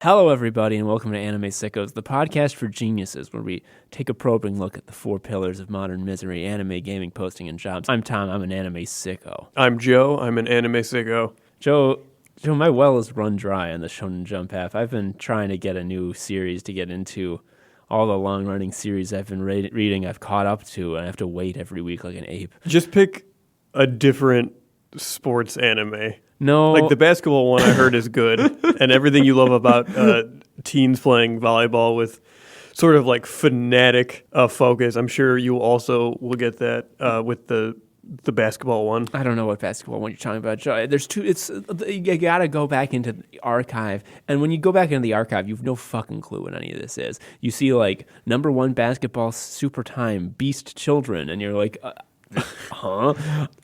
Hello, everybody, and welcome to Anime Sickos, the podcast for geniuses, where we take a probing look at the four pillars of modern misery: anime, gaming, posting, and jobs. I'm Tom. I'm an anime sicko. I'm Joe. I'm an anime sicko. Joe, my well is run dry on the Shonen Jump app. I've been trying to get a new series to get into. All the long-running series I've been reading, I've caught up to, and I have to wait every week like an ape. Just pick a different sports anime. No. Like the basketball one I heard is good, and everything you love about teens playing volleyball with sort of like fanatic focus. I'm sure you also will get that with the basketball one. I don't know what basketball one you're talking about, Joe. There's two. You gotta go back into the archive, and when you go back into the archive, you have no fucking clue what any of this is. You see like number one basketball super time Beast Children, and you're like, huh?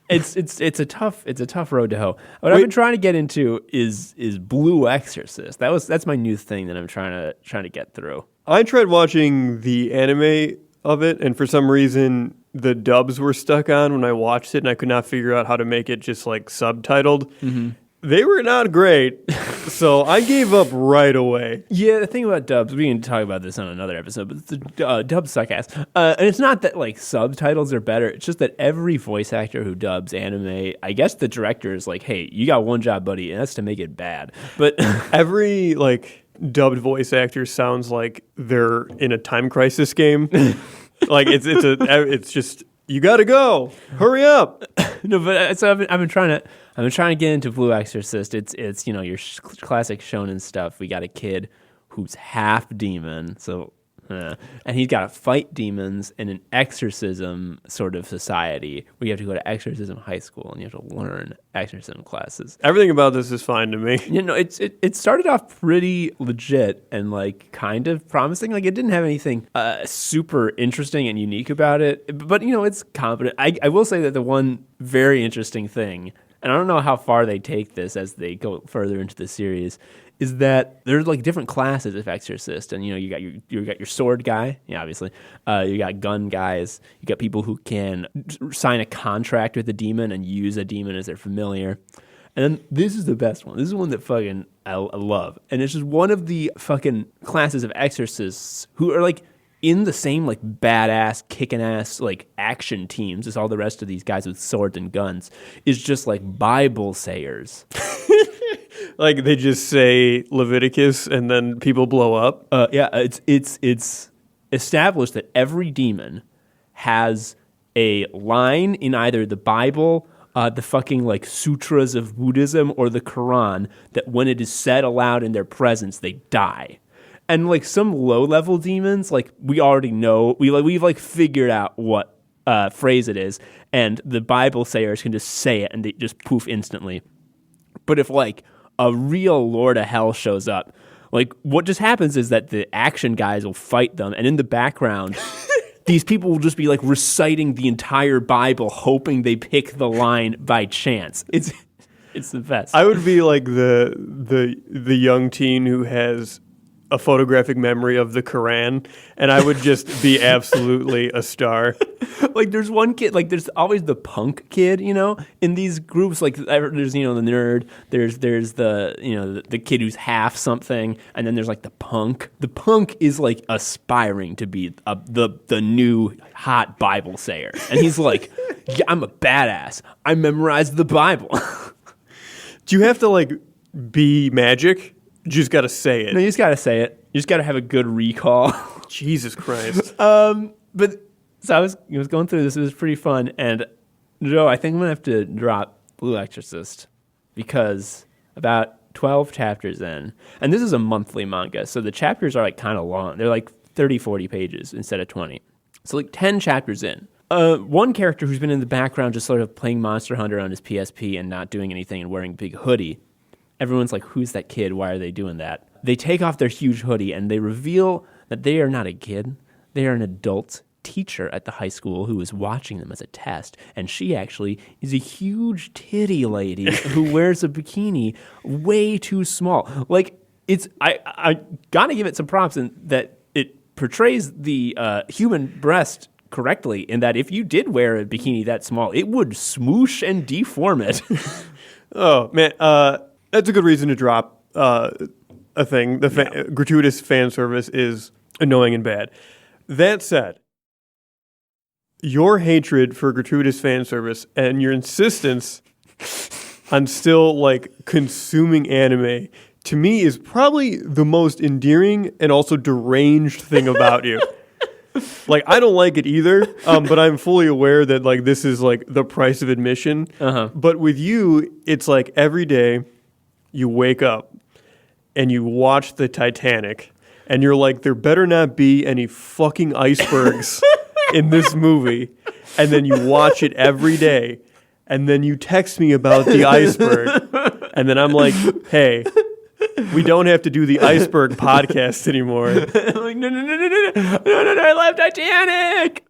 It's a tough road to hoe. What I've been trying to get into is Blue Exorcist. That's my new thing that I'm trying to get through. I tried watching the anime of it, and for some reason the dubs were stuck on when I watched it, and I could not figure out how to make it just like subtitled. Mm-hmm. They were not great, so I gave up right away. Yeah, the thing about dubs, we can talk about this on another episode, but the dubs suck ass. And it's not that like subtitles are better, it's just that every voice actor who dubs anime, I guess the director is like, hey, you got one job, buddy, and that's to make it bad. But every like dubbed voice actor sounds like they're in a time crisis game. Like it's just, you gotta go, hurry up. No, but so I've been trying to get into Blue Exorcist. It's your classic shonen stuff. We got a kid who's half demon, and he's got to fight demons in an exorcism sort of society where you have to go to exorcism high school and you have to learn exorcism classes. Everything about this is fine to me. It started off pretty legit and like kind of promising. Like it didn't have anything super interesting and unique about it, but it's competent. I will say that the one very interesting thing, and I don't know how far they take this as they go further into the series, is that there's like different classes of exorcist, and you got your sword guy, obviously. You got gun guys. You got people who can sign a contract with a demon and use a demon as their familiar. And then this is the best one. This is one that fucking I love, and it's just one of the fucking classes of exorcists who are like in the same like badass, kicking ass like action teams as all the rest of these guys with swords and guns. Is just like Bible sayers. Like they just say Leviticus and then people blow up. Yeah, it's established that every demon has a line in either the Bible, the fucking like sutras of Buddhism, or the Quran that when it is said aloud in their presence, they die. And like some low-level demons, like we already know, we've like figured out what phrase it is, and the Bible sayers can just say it and they just poof instantly. But if like a real Lord of Hell shows up, like what just happens is that the action guys will fight them, and in the background, these people will just be like reciting the entire Bible, hoping they pick the line by chance. It's the best. I would be like the young teen who has a photographic memory of the Quran, and I would just be absolutely a star. Like there's one kid, like there's always the punk kid, in these groups. Like there's the nerd, there's the kid who's half something, and then there's like the punk. The punk is like aspiring to be the new hot Bible sayer, and he's like, yeah, I'm a badass. I memorized the Bible. Do you have to like be magic? You just got to say it. No, you just got to say it. You just got to have a good recall. Jesus Christ. But so I was going through this. It was pretty fun. And Joe, I think I'm going to have to drop Blue Exorcist because about 12 chapters in, and this is a monthly manga, so the chapters are like kind of long. They're like 30, 40 pages instead of 20. So like 10 chapters in. One character who's been in the background just sort of playing Monster Hunter on his PSP and not doing anything and wearing a big hoodie. Everyone's like, who's that kid? Why are they doing that? They take off their huge hoodie and they reveal that they are not a kid. They are an adult teacher at the high school who is watching them as a test. And she actually is a huge titty lady who wears a bikini way too small. Like, I gotta give it some props in that it portrays the human breast correctly, in that if you did wear a bikini that small, it would smoosh and deform it. Oh, man. That's a good reason to drop a thing. Gratuitous fan service is annoying and bad. That said, your hatred for gratuitous fan service and your insistence on still like consuming anime to me is probably the most endearing and also deranged thing about you. Like, I don't like it either, but I'm fully aware that like this is like the price of admission. But with you, it's like every day you wake up and you watch the Titanic and you're like, there better not be any fucking icebergs in this movie. And then you watch it every day. And then you text me about the iceberg. And then I'm like, hey, we don't have to do the iceberg podcast anymore. I'm like, no, I love Titanic.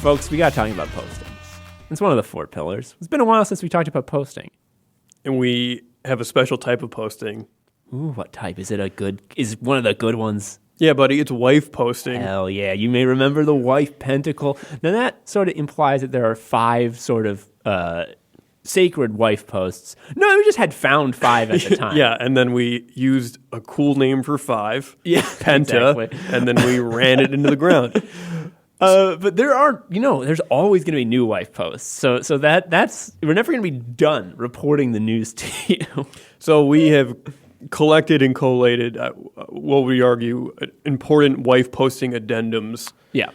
Folks, we got to talk about posting. It's one of the 4 pillars. It's been a while since we talked about posting. And we have a special type of posting. Ooh, what type? Is one of the good ones? Yeah, buddy, it's wife posting. Hell yeah. You may remember the wife pentacle. Now that sort of implies that there are 5 sort of sacred wife posts. No, we just had found 5 at the time. Yeah, and then we used a cool name for 5. Yeah, Penta. exactly. And then we ran it into the ground. But there are, there's always going to be new wife posts. So that's we're never going to be done reporting the news to you. So we have collected and collated, what we argue, important wife posting addendums. Yeah.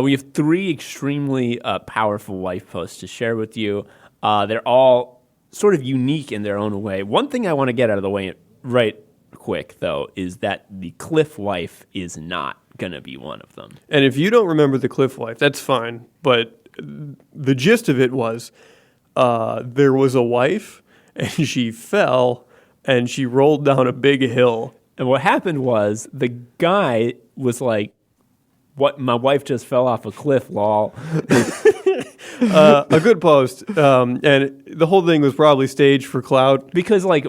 We have 3 extremely powerful wife posts to share with you. They're all sort of unique in their own way. One thing I want to get out of the way right quick, though, is that the Cliff wife is not going to be one of them. And if you don't remember the Cliff wife, that's fine. But the gist of it was there was a wife, and she fell, and she rolled down a big hill. And what happened was the guy was like, "What? My wife just fell off a cliff, lol." A good post. And the whole thing was probably staged for clout. Because like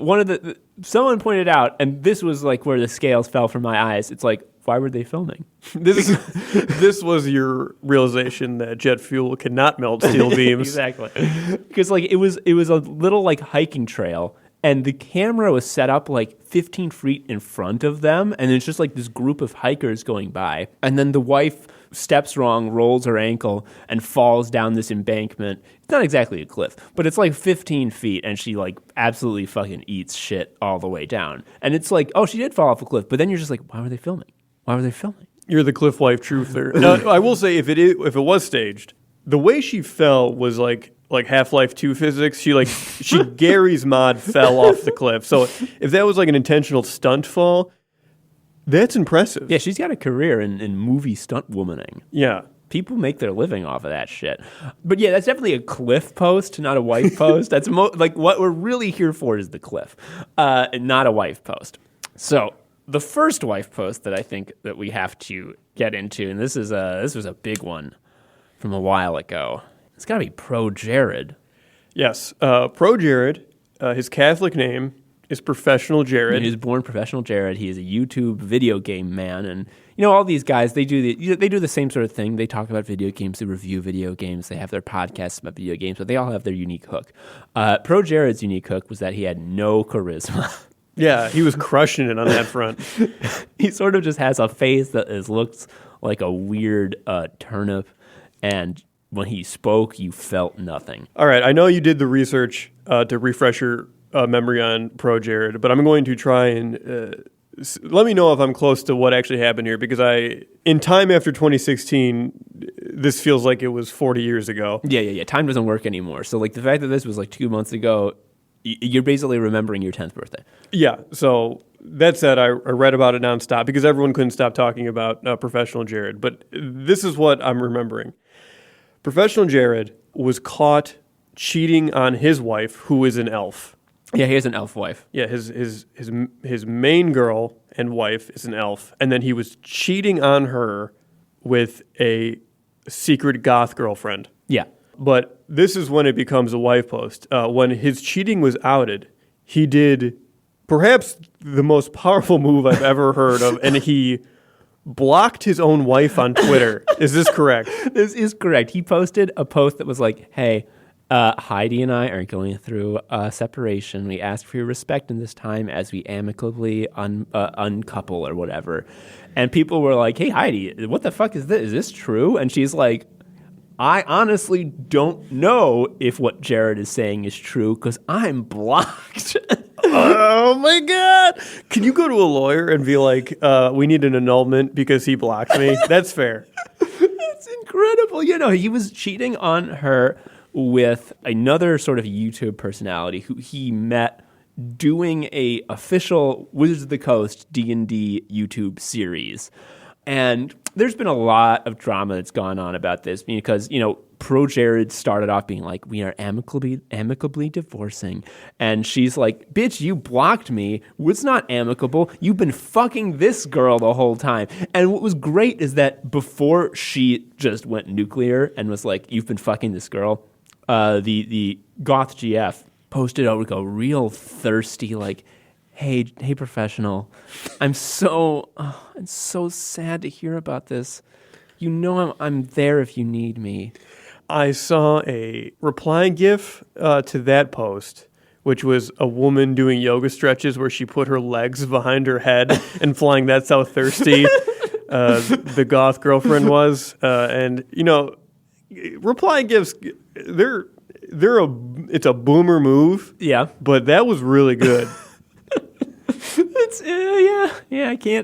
someone pointed out, and this was like where the scales fell from my eyes. It's like, why were they filming? This was your realization that jet fuel cannot melt steel beams. Exactly. Because like it was a little like hiking trail, and the camera was set up like 15 feet in front of them, and it's just like this group of hikers going by, and then the wife steps wrong, rolls her ankle, and falls down this embankment. It's not exactly a cliff, but it's like 15 feet, and she like absolutely fucking eats shit all the way down. And it's like, oh, she did fall off a cliff, but then you're just like, why were they filming? Why were they filming? You're the Cliff wife truther. Now, I will say, if it was staged, the way she fell was like Half-Life 2 physics. She Gary's mod fell off the cliff. So if that was like an intentional stunt fall, that's impressive. Yeah, she's got a career in movie stunt womaning. Yeah. People make their living off of that shit. But yeah, that's definitely a cliff post, not a wife post. That's like what we're really here for is the cliff, not a wife post. So the first wife post that I think that we have to get into, and this was a big one from a while ago. It's got to be Pro Jared. Yes, Pro Jared. His Catholic name is Professional Jared. He was born Professional Jared. He is a YouTube video game man, and all these guys they do the same sort of thing. They talk about video games, they review video games, they have their podcasts about video games, but they all have their unique hook. Pro Jared's unique hook was that he had no charisma. Yeah, he was crushing it on that front. He sort of just has a face that looks like a weird turnip, and when he spoke, you felt nothing. All right, I know you did the research to refresh your memory on Pro Jared, but I'm going to try and let me know if I'm close to what actually happened here, because in time after 2016, this feels like it was 40 years ago. Yeah. Time doesn't work anymore. So like the fact that this was like 2 months ago, you're basically remembering your 10th birthday. Yeah. So that said, I read about it nonstop because everyone couldn't stop talking about Professional Jared. But this is what I'm remembering. Professional Jared was caught cheating on his wife, who is an elf. Yeah, he has an elf wife. Yeah, his main girl and wife is an elf, and then he was cheating on her with a secret goth girlfriend. Yeah. But this is when it becomes a wife post. When his cheating was outed, he did perhaps the most powerful move I've ever heard of, and he blocked his own wife on Twitter. Is this correct? This is correct. He posted a post that was like, hey, Heidi and I are going through a separation. We ask for your respect in this time as we amicably uncouple or whatever. And people were like, hey, Heidi, what the fuck is this? Is this true? And she's like, I honestly don't know if what Jared is saying is true because I'm blocked. Oh my God. Can you go to a lawyer and be like, we need an annulment because he blocked me? That's fair. That's incredible. He was cheating on her with another sort of YouTube personality who he met doing a official Wizards of the Coast D&D YouTube series. And there's been a lot of drama that's gone on about this because, Pro Jared started off being like, we are amicably divorcing. And she's like, bitch, you blocked me. It's not amicable. You've been fucking this girl the whole time. And what was great is that before she just went nuclear and was like, you've been fucking this girl, the Goth GF posted a real thirsty, like, Hey, professional, I'm so sad to hear about this. I'm there if you need me. I saw a reply GIF to that post, which was a woman doing yoga stretches where she put her legs behind her head and flying. That's how thirsty the goth girlfriend was. And reply GIFs, it's a boomer move. Yeah, but that was really good.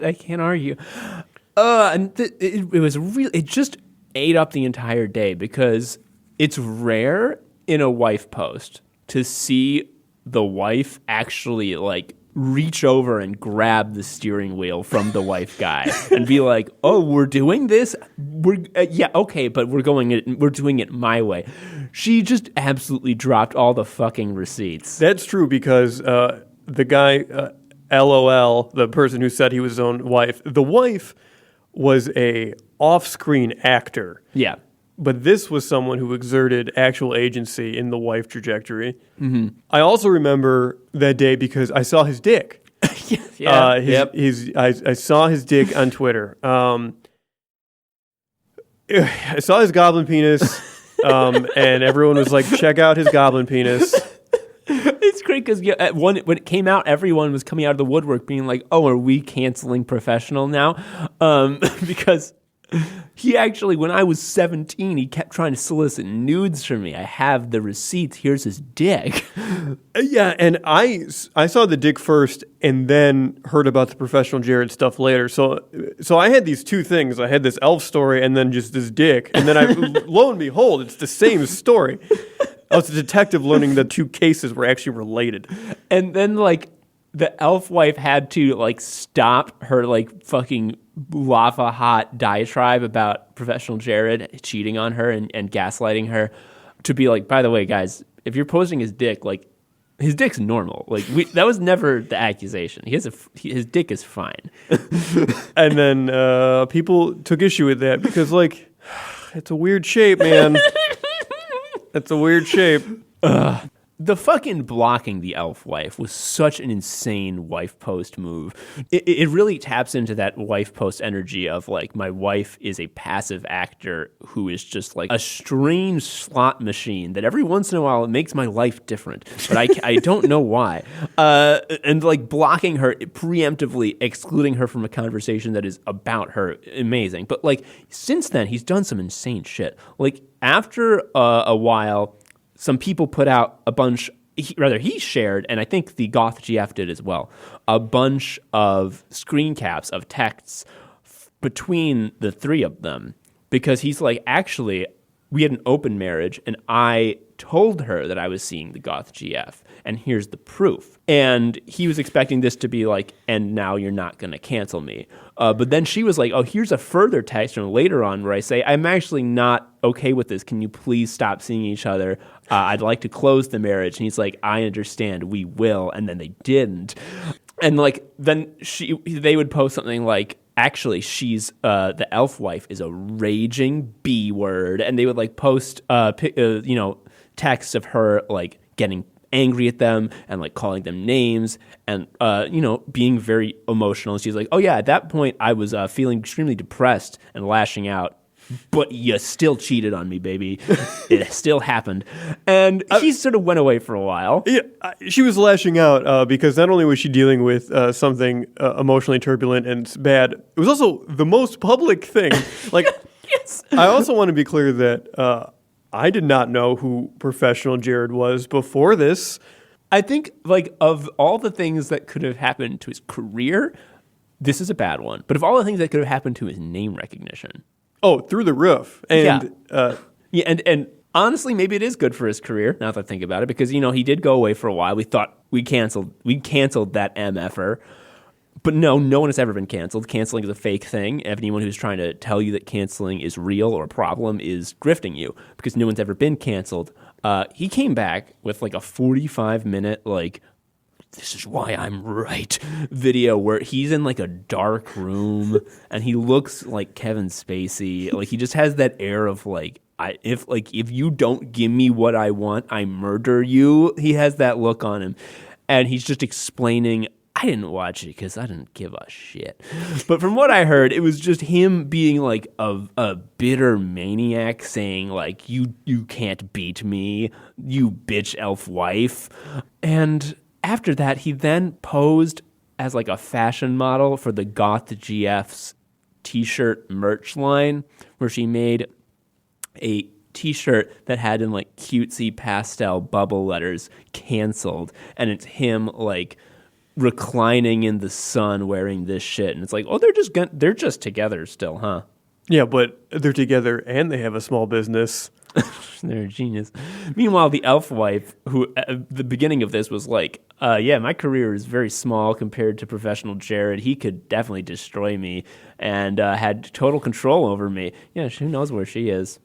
I can't argue. And it was really, it just ate up the entire day because it's rare in a wife post to see the wife actually like reach over and grab the steering wheel from the wife guy and be like, "Oh, we're doing this. Okay, but we're doing it my way." She just absolutely dropped all the fucking receipts. That's true because the guy. LOL, the person who said he was his own wife. The wife was a off-screen actor. Yeah. But this was someone who exerted actual agency in the wife trajectory. Mm-hmm. I also remember that day because I saw his dick. Yeah. I saw his dick on Twitter. I saw his goblin penis, and everyone was like, check out his goblin penis. It's great because when it came out, everyone was coming out of the woodwork being like, "Oh, are we canceling Professional now?" Because he actually, when I was 17, he kept trying to solicit nudes from me. I have the receipts. Here's his dick. Yeah, and I saw the dick first and then heard about the Professional Jared stuff later. So I had these two things. I had this elf story and then just this dick. And then lo and behold, it's the same story. I was a detective learning that two cases were actually related. And then, like, the elf wife had to, like, stop her, like, fucking lava hot diatribe about Professional Jared cheating on her and gaslighting her to be like, by the way, guys, if you're posting his dick, like, his dick's normal. Like, that was never the accusation. His dick is fine. And then people took issue with that because, like, it's a weird shape, man. It's a weird shape. The fucking blocking the elf wife was such an insane wife post move. It really taps into that wife post energy of like, my wife is a passive actor who is just like a strange slot machine that every once in a while it makes my life different, but I don't know why. And like blocking her, preemptively excluding her from a conversation that is about her, amazing. But like since then, he's done some insane shit. Like after a while, some people put out a bunch, he shared, and I think the Goth GF did as well, a bunch of screen caps of texts between the three of them. Because he's like, actually, we had an open marriage, and I told her that I was seeing the Goth GF, and here's the proof. And he was expecting this to be like, and now you're not going to cancel me. But then she was like, oh, here's a further text from later on where I say, I'm actually not okay with this. Can you please stop seeing each other? I'd like to close the marriage. And he's like, I understand, we will. And then they didn't. And like, then they would post something like, actually she's the elf wife is a raging B word, and they would like post texts of her like getting angry at them and like calling them names and being very emotional. And she's like, oh yeah, at that point I was feeling extremely depressed and lashing out, but you still cheated on me, baby. It still happened. And he sort of went away for a while. Yeah, she was lashing out because not only was she dealing with something emotionally turbulent and bad, it was also the most public thing. Like, Yes. I also want to be clear that I did not know who Professional Jared was before this. I think, like, of all the things that could have happened to his career, this is a bad one. But of all the things that could have happened to his name recognition. Oh, through the roof. And and honestly, maybe it is good for his career, now that I think about it, because, he did go away for a while. We thought we canceled that MFer. But no one has ever been canceled. Canceling is a fake thing. Anyone who's trying to tell you that canceling is real or a problem is grifting you, because no one's ever been canceled. He came back with like a 45-minute, like, this is why I'm right video where he's in like a dark room and he looks like Kevin Spacey. Like, he just has that air of like, if you don't give me what I want, I murder you. He has that look on him. And he's just explaining, I didn't watch it because I didn't give a shit. But from what I heard, it was just him being like a bitter maniac saying like, you can't beat me, you bitch elf wife. And after that, he then posed as like a fashion model for the Goth GF's t-shirt merch line, where she made a t-shirt that had in like cutesy pastel bubble letters, canceled. And it's him like reclining in the sun wearing this shit. And it's like, oh, they're just together still, huh? yeah, but they're together and they have a small business. They're a genius. Meanwhile, the elf wife, who at the beginning of this was like, my career is very small compared to Professional Jared. He could definitely destroy me, and had total control over me. Yeah, who knows where she is.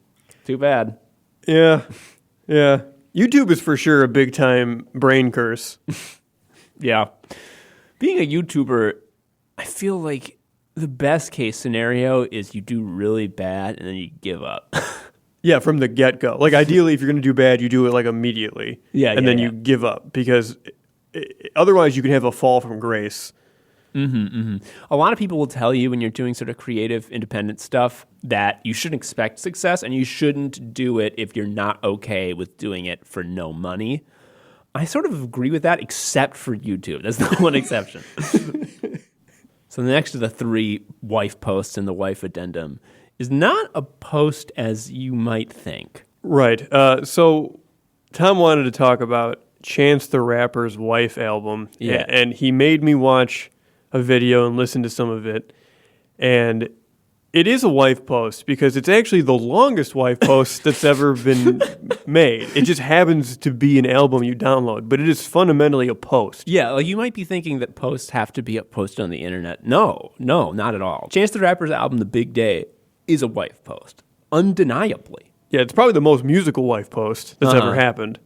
Too bad. Yeah. YouTube is for sure a big time brain curse. Yeah. Being a YouTuber, I feel like the best case scenario is you do really bad and then you give up. Yeah, from the get-go. Like, ideally, if you're going to do bad, you do it, like, immediately. And then you give up, because otherwise you can have a fall from grace. A lot of people will tell you when you're doing sort of creative, independent stuff that you shouldn't expect success, and you shouldn't do it if you're not okay with doing it for no money. I sort of agree with that, except for YouTube. That's the one exception. So the next of the 3 wife posts in the Wife Addendum is not a post as you might think. Right. So Tom wanted to talk about Chance the Rapper's Wife album. Yeah. And he made me watch a video and listen to some of it. And it is a wife post because it's actually the longest wife post that's ever been made. It just happens to be an album you download, but it is fundamentally a post. Yeah, like you might be thinking that posts have to be posted on the internet. No, not at all. Chance the Rapper's album, The Big Day, is a wife post, undeniably. Yeah, it's probably the most musical wife post that's ever happened.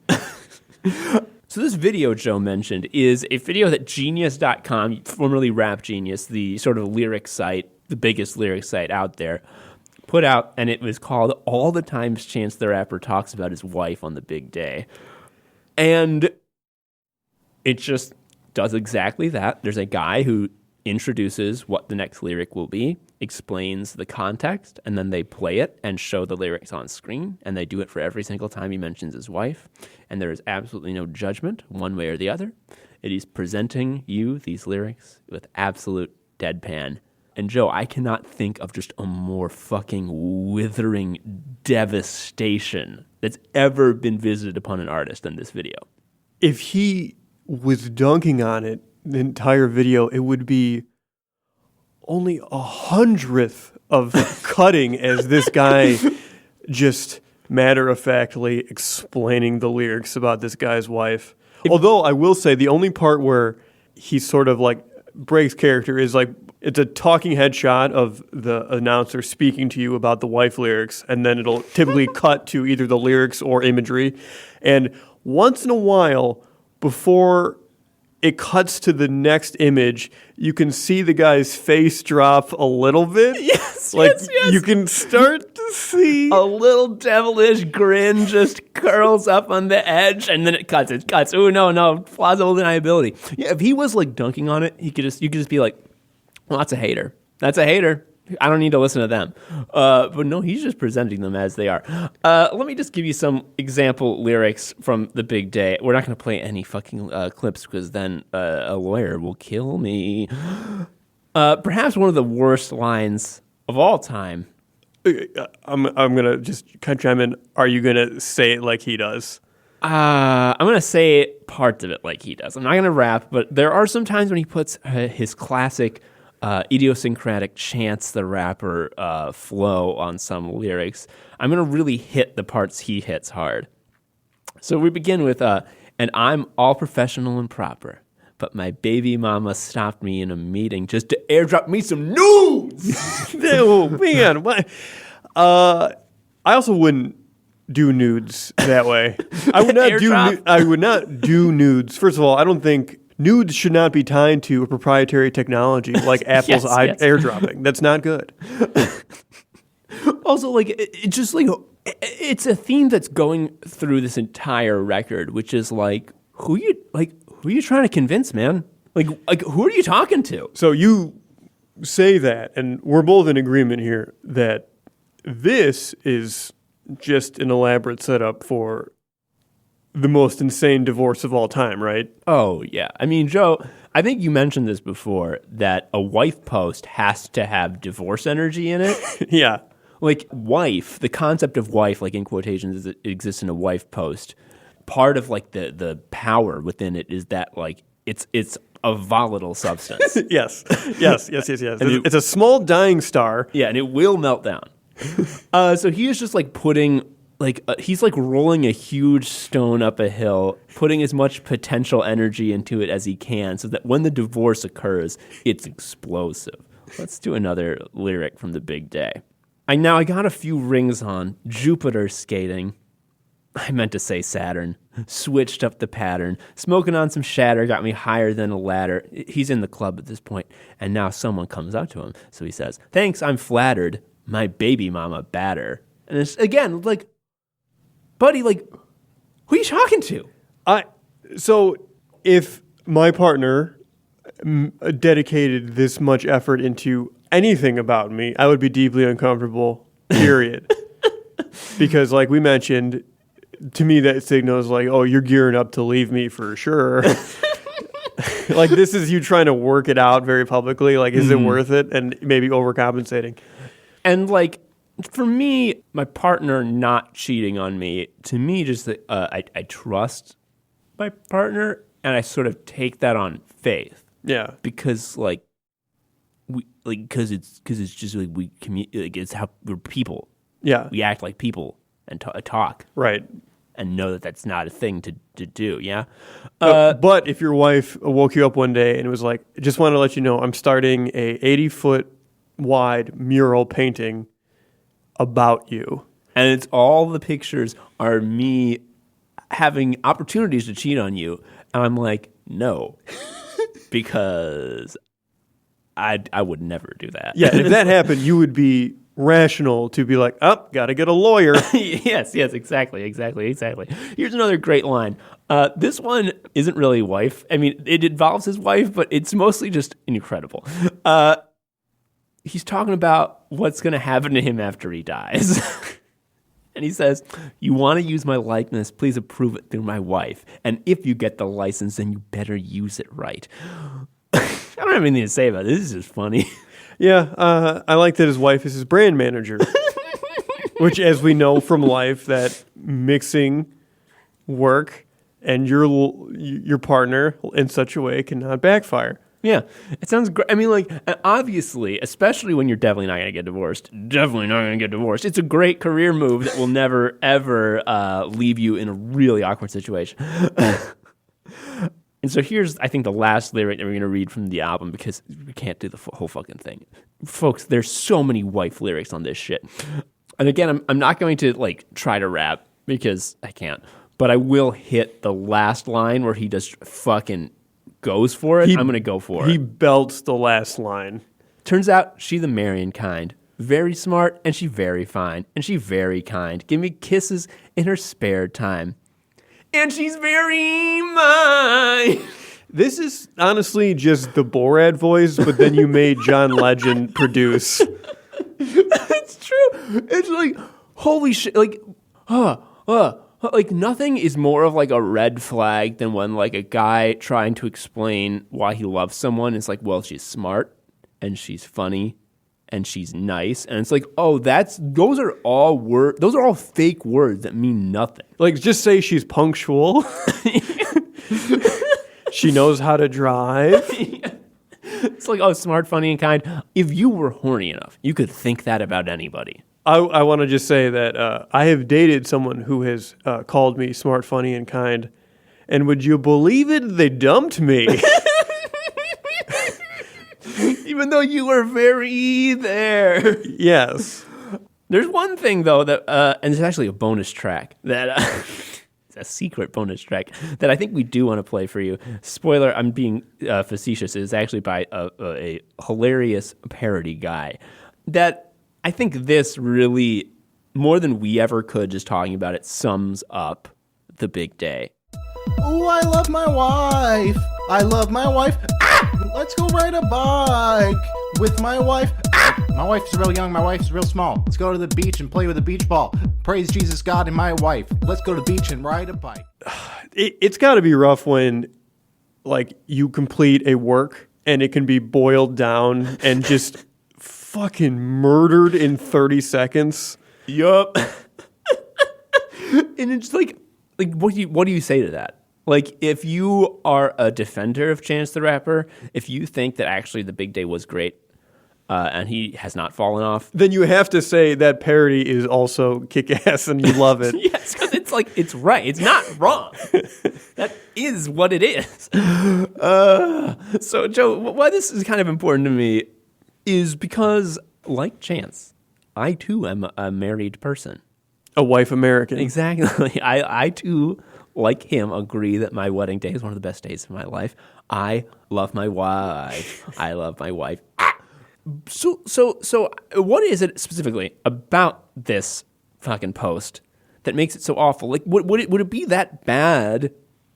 So this video Joe mentioned is a video that Genius.com, formerly Rap Genius, the sort of lyric site, the biggest lyric site out there, put out, and it was called All the Times Chance the Rapper Talks About His Wife on the Big Day. And it just does exactly that. There's a guy who introduces what the next lyric will be, explains the context, and then they play it and show the lyrics on screen, and they do it for every single time he mentions his wife, and there is absolutely no judgment one way or the other. It is presenting you these lyrics with absolute deadpan. And Joe, I cannot think of just a more fucking withering devastation that's ever been visited upon an artist than this video. If he was dunking on it the entire video, it would be only 100th of cutting as this guy just matter-of-factly explaining the lyrics about this guy's wife. Although I will say the only part where he sort of like breaks character is like it's a talking head shot of the announcer speaking to you about the wife lyrics, and then it'll typically cut to either the lyrics or imagery. And once in a while, before it cuts to the next image. You can see the guy's face drop a little bit. Yes, like yes. you can start to see A little devilish grin just curls up on the edge, and then it cuts. It cuts. Oh no, plausible deniability. Yeah, if he was like dunking on it, you could just be like, "Well, that's a hater. That's a hater. I don't need to listen to them." But no, he's just presenting them as they are. Let me just give you some example lyrics from The Big Day. We're not going to play any fucking clips because then a lawyer will kill me. Perhaps one of the worst lines of all time. I'm gonna just kind of chime in. Are you gonna say it like he does? I'm gonna say parts of it like he does. I'm not gonna rap, but there are some times when he puts his classic idiosyncratic Chance the Rapper flow on some lyrics. I'm gonna really hit the parts he hits hard. So we begin with and I'm all professional and proper, but my baby mama stopped me in a meeting just to airdrop me some nudes. Oh man, what? I also wouldn't do nudes that way. I would not do. I would not do nudes. First of all, I don't think nudes should not be tied to a proprietary technology like Apple's airdropping. That's not good. Also, like it just like it's a theme that's going through this entire record, which is like who are you trying to convince, man? Like who are you talking to? So you say that, and we're both in agreement here that this is just an elaborate setup for the most insane divorce of all time, right? Oh, yeah. I mean, Joe, I think you mentioned this before, that a wife post has to have divorce energy in it. Yeah. Like, wife, the concept of wife, like in quotations, it exists in a wife post. Part of, like, the power within it is that, like, it's a volatile substance. Yes. It's a small dying star. Yeah, and it will melt down. So he is just, like, putting... he's like rolling a huge stone up a hill, putting as much potential energy into it as he can so that when the divorce occurs, it's explosive. Let's do another lyric from The Big Day. I got a few rings on, Jupiter skating. I meant to say Saturn. Switched up the pattern. Smoking on some shatter got me higher than a ladder. He's in the club at this point, and now someone comes up to him. So he says, thanks, I'm flattered. My baby mama batter. And it's, again, like... Buddy, like, who are you talking to? So if my partner dedicated this much effort into anything about me, I would be deeply uncomfortable, period. Because like we mentioned, to me that signals like, oh, you're gearing up to leave me for sure. Like this is you trying to work it out very publicly. Like, is it worth it? And maybe overcompensating. And like, for me, my partner not cheating on me, to me, just I trust my partner, and I sort of take that on faith. Yeah, because because it's just like it's how we're people. Yeah, we act like people and talk right, and know that that's not a thing to do. Yeah, but if your wife woke you up one day and was like, "Just want to let you know, I'm starting a 80-foot wide mural painting about you," and it's all the pictures are me having opportunities to cheat on you, and I'm like, no, because I would never do that. Yeah, if that happened, you would be rational to be like, oh, gotta get a lawyer. Yes, exactly. Here's another great line. This one isn't really wife. I mean, it involves his wife, but it's mostly just incredible. He's talking about what's going to happen to him after he dies. And he says, you want to use my likeness, please approve it through my wife. And if you get the license, then you better use it right. I don't have anything to say about this. This is just funny. Yeah, I like that his wife is his brand manager. Which, as we know from life, that mixing work and your partner in such a way cannot backfire. Yeah, it sounds great. I mean, like, obviously, especially when you're definitely not going to get divorced, it's a great career move that will never, ever leave you in a really awkward situation. And so here's, I think, the last lyric that we're going to read from the album, because we can't do the whole fucking thing. Folks, there's so many wife lyrics on this shit. And again, I'm not going to, like, try to rap, because I can't. But I will hit the last line where he just fucking goes for it, I'm going to go for He it. belts the last line. Turns out she the Marion kind. Very smart, and she very fine, and she very kind. Give me kisses in her spare time. And she's very mine. This is honestly just the Borat voice, but then you made John Legend produce. It's true. It's like, holy shit. Like, like nothing is more of like a red flag than when like a guy trying to explain why he loves someone is like, well, she's smart and she's funny and she's nice, and it's like, oh, those are all fake words that mean nothing. Like, just say she's punctual. She knows how to drive. It's like, oh, smart, funny, and kind. If you were horny enough, you could think that about anybody. I want to just say that I have dated someone who has called me smart, funny, and kind, and would you believe it? They dumped me. Even though you were very there. Yes. There's one thing, though, that, and it's actually a bonus track, that it's a secret bonus track, that I think we do want to play for you. Spoiler, I'm being facetious. It's actually by a hilarious parody guy. That I think this really, more than we ever could just talking about it, sums up the big day. Ooh, I love my wife. I love my wife. Let's go ride a bike with my wife. My wife's real young. My wife's real small. Let's go to the beach and play with a beach ball. Praise Jesus God and my wife. Let's go to the beach and ride a bike. It's got to be rough when, like, you complete a work and it can be boiled down and just fucking murdered in 30 seconds. Yup. And it's like what do you say to that? Like, if you are a defender of Chance the Rapper, if you think that actually the big day was great and he has not fallen off, then you have to say that parody is also kick-ass and you love it. Yes, because it's like, it's right. It's not wrong. That is what it is. So, Joe, why this is kind of important to me is because, like Chance, I too am a married person. A wife American. Exactly. I too, like him, agree that my wedding day is one of the best days of my life. I love my wife. I love my wife. So, what is it specifically about this fucking post that makes it so awful? Like, would it be that bad,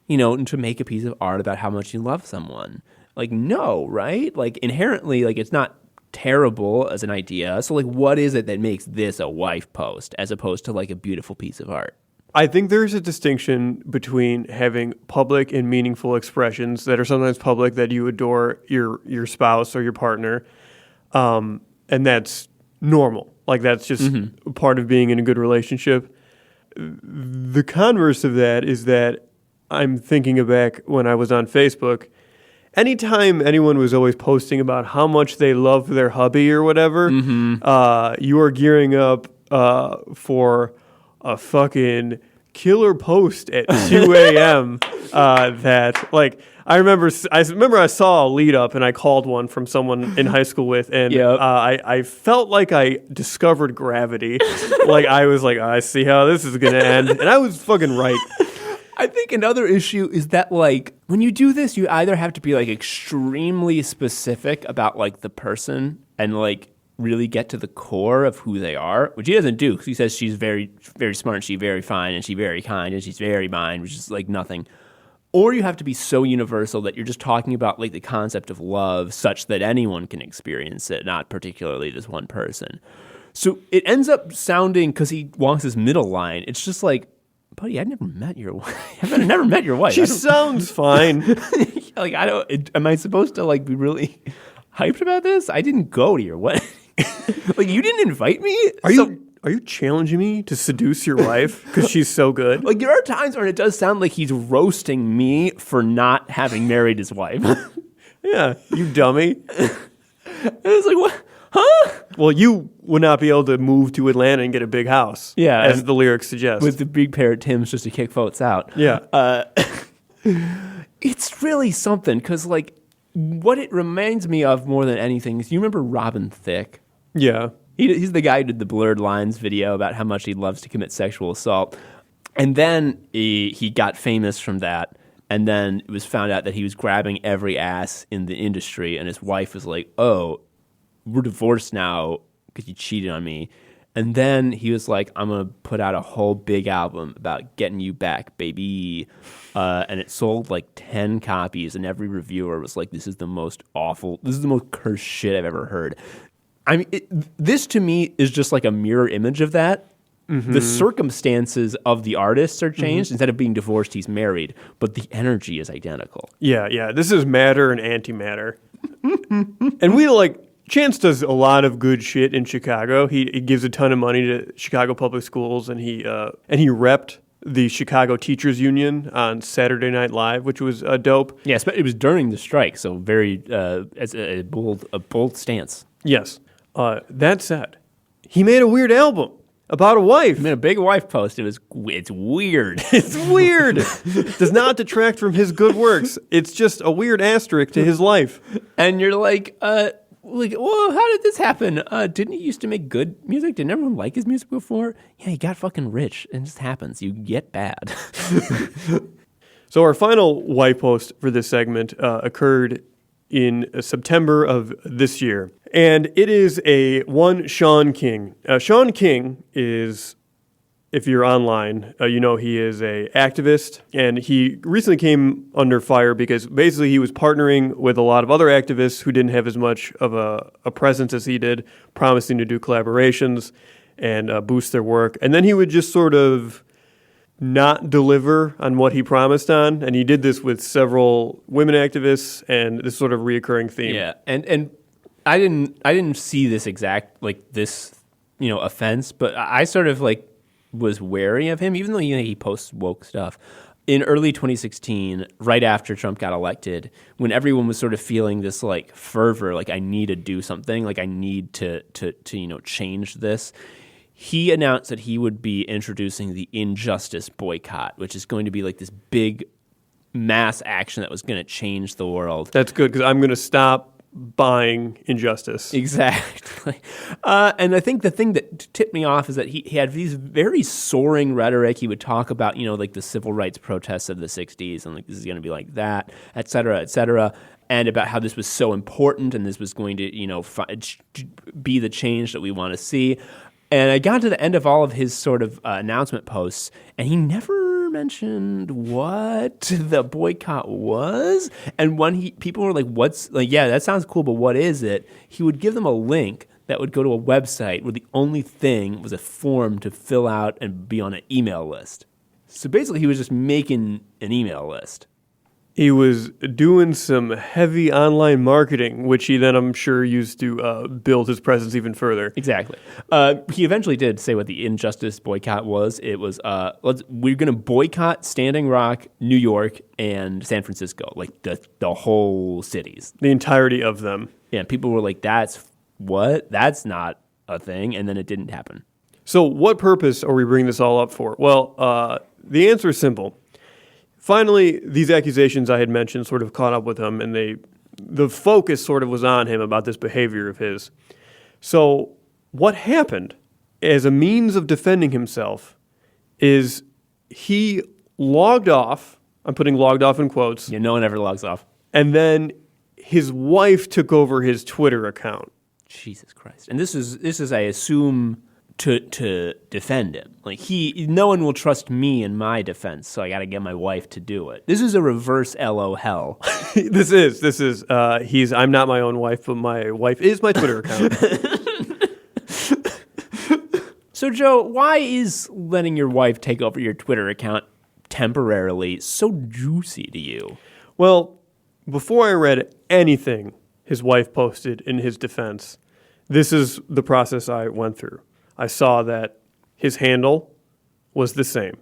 to make a piece of art about how much you love someone? Like, no, right? Like, inherently, like, it's not terrible as an idea. So, like, what is it that makes this a wife post as opposed to, like, a beautiful piece of art? I think there's a distinction between having public and meaningful expressions that are sometimes public, that you adore your spouse or your partner, and that's normal. Like, that's just part of being in a good relationship. The converse of that is that I'm thinking back when I was on Facebook. Anytime anyone was always posting about how much they love their hubby or whatever, you are gearing up for a fucking killer post at 2 a.m. That, like, I remember I saw a lead up and I called one from someone in high school with, and I felt like I discovered gravity. Like, I was like, I see how this is gonna end, and I was fucking right. I think another issue is that, like, when you do this, you either have to be, like, extremely specific about, like, the person and, like, really get to the core of who they are, which he doesn't do, because he says she's very, very smart, and she's very fine, and she's very kind, and she's very mine, which is, like, nothing. Or you have to be so universal that you're just talking about, like, the concept of love such that anyone can experience it, not particularly this one person. So it ends up sounding, because he walks this middle line, it's just like, buddy, I've never met your wife. I've never met your wife. She sounds fine. Like, am I supposed to, like, be really hyped about this? I didn't go to your wedding. Like, you didn't invite me? Are you challenging me to seduce your wife because she's so good? Like, there are times when it does sound like he's roasting me for not having married his wife. Yeah, you dummy. And it's like, what? Huh? Well, you would not be able to move to Atlanta and get a big house, as the lyrics suggest. With the big pair of Timbs just to kick votes out. Yeah. It's really something, because, like, what it reminds me of more than anything is, you remember Robin Thicke? Yeah. He's the guy who did the Blurred Lines video about how much he loves to commit sexual assault. And then he got famous from that. And then it was found out that he was grabbing every ass in the industry, and his wife was like, "Oh, we're divorced now because you cheated on me." And then he was like, "I'm going to put out a whole big album about getting you back, baby." And it sold like 10 copies, and every reviewer was like, this is the most cursed shit I've ever heard. I mean, this to me is just like a mirror image of that. Mm-hmm. The circumstances of the artists are changed. Mm-hmm. Instead of being divorced, he's married, but the energy is identical. Yeah. This is matter and antimatter. And Chance does a lot of good shit in Chicago. He gives a ton of money to Chicago public schools, and he repped the Chicago Teachers Union on Saturday Night Live, which was dope. Yes, but it was during the strike, so very as a bold stance. Yes. That said, he made a weird album about a wife. He made a big wife post. It's weird. It's weird. It does not detract from his good works. It's just a weird asterisk to his life. And you're like, well, how did this happen? Didn't he used to make good music? Didn't everyone like his music before? Yeah, he got fucking rich. It just happens. You get bad. So our final wife post for this segment occurred in September of this year. And it is one Sean King. Sean King is, if you're online, he is a activist, and he recently came under fire because basically he was partnering with a lot of other activists who didn't have as much of a presence as he did, promising to do collaborations and boost their work. And then he would just sort of not deliver on what he promised on, and he did this with several women activists, and this sort of reoccurring theme. Yeah, and I didn't see this exact offense, but I sort of was wary of him, even though he posts woke stuff. In early 2016, right after Trump got elected, when everyone was sort of feeling this fervor, I need to do something, I need to change this, he announced that he would be introducing the injustice boycott, which is going to be this big mass action that was going to change the world. That's good, because I'm going to stop buying injustice. Exactly. And I think the thing that tipped me off is that he had these very soaring rhetoric. He would talk about, the civil rights protests of the 60s, and this is going to be like that, et cetera, and about how this was so important and this was going to, be the change that we want to see. And I got to the end of all of his sort of announcement posts, and he never mentioned what the boycott was. And when people were like, yeah, that sounds cool, but what is it? He would give them a link that would go to a website where the only thing was a form to fill out and be on an email list. So basically, he was just making an email list. He was doing some heavy online marketing, which he then, I'm sure, used to build his presence even further. Exactly. He eventually did say what the injustice boycott was. It was, we're going to boycott Standing Rock, New York, and San Francisco, the whole cities. The entirety of them. Yeah, people were like, that's not a thing, and then it didn't happen. So what purpose are we bringing this all up for? Well, the answer is simple. Finally, these accusations I had mentioned sort of caught up with him, and the focus sort of was on him about this behavior of his. So what happened as a means of defending himself is he logged off. I'm putting logged off in quotes. Yeah, no one ever logs off. And then his wife took over his Twitter account. Jesus Christ. And this is I assume, to defend him. No one will trust me in my defense, so I got to get my wife to do it. This is a reverse LOL. This is I'm not my own wife, but my wife is my Twitter account. So Joe, why is letting your wife take over your Twitter account temporarily so juicy to you? Well, before I read anything his wife posted in his defense, this is the process I went through. I saw that his handle was the same.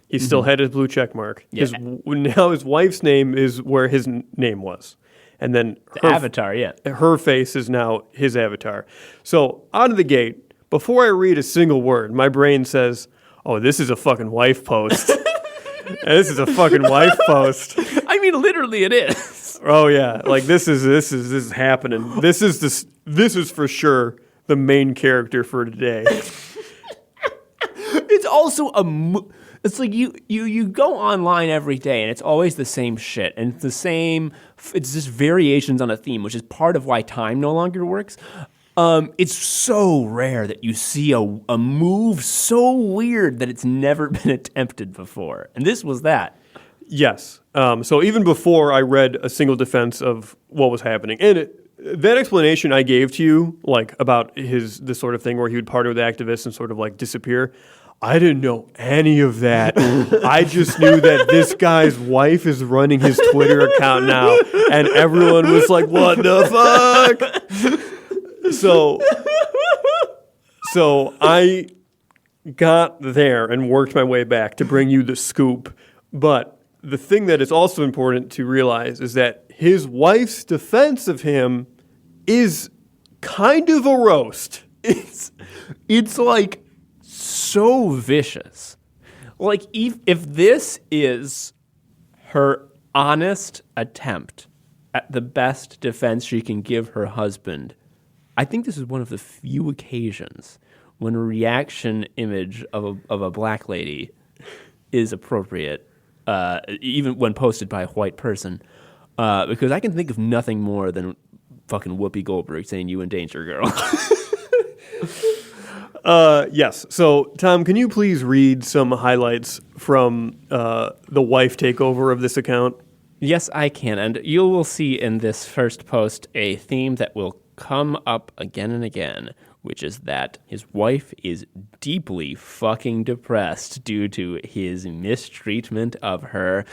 He still had his blue check mark. Yeah. Now his wife's name is where his name was. And then the avatar, yeah. Her face is now his avatar. So out of the gate, before I read a single word, my brain says, oh, this is a fucking wife post. This is a fucking wife post. I mean, literally it is. Oh, yeah. This is happening. This is for sure the main character for today. It's also It's like you go online every day and it's always the same shit. And it's just variations on a theme, which is part of why time no longer works. It's so rare that you see a move so weird that it's never been attempted before. And this was that. Yes. So even before I read a single defense of what was happening, and that explanation I gave to you, like about this sort of thing where he would partner with activists and sort of like disappear, I didn't know any of that. I just knew that this guy's wife is running his Twitter account now, and everyone was like, "What the fuck?" So I got there and worked my way back to bring you the scoop, but the thing that is also important to realize is that his wife's defense of him is kind of a roast. It's like so vicious. Like if this is her honest attempt at the best defense she can give her husband, I think this is one of the few occasions when a reaction image of a black lady is appropriate. Even when posted by a white person, because I can think of nothing more than fucking Whoopi Goldberg saying "you in danger, girl." Yes. So, Tom, can you please read some highlights from the wife takeover of this account? Yes, I can, and you will see in this first post a theme that will come up again and again, which is that his wife is deeply fucking depressed due to his mistreatment of her.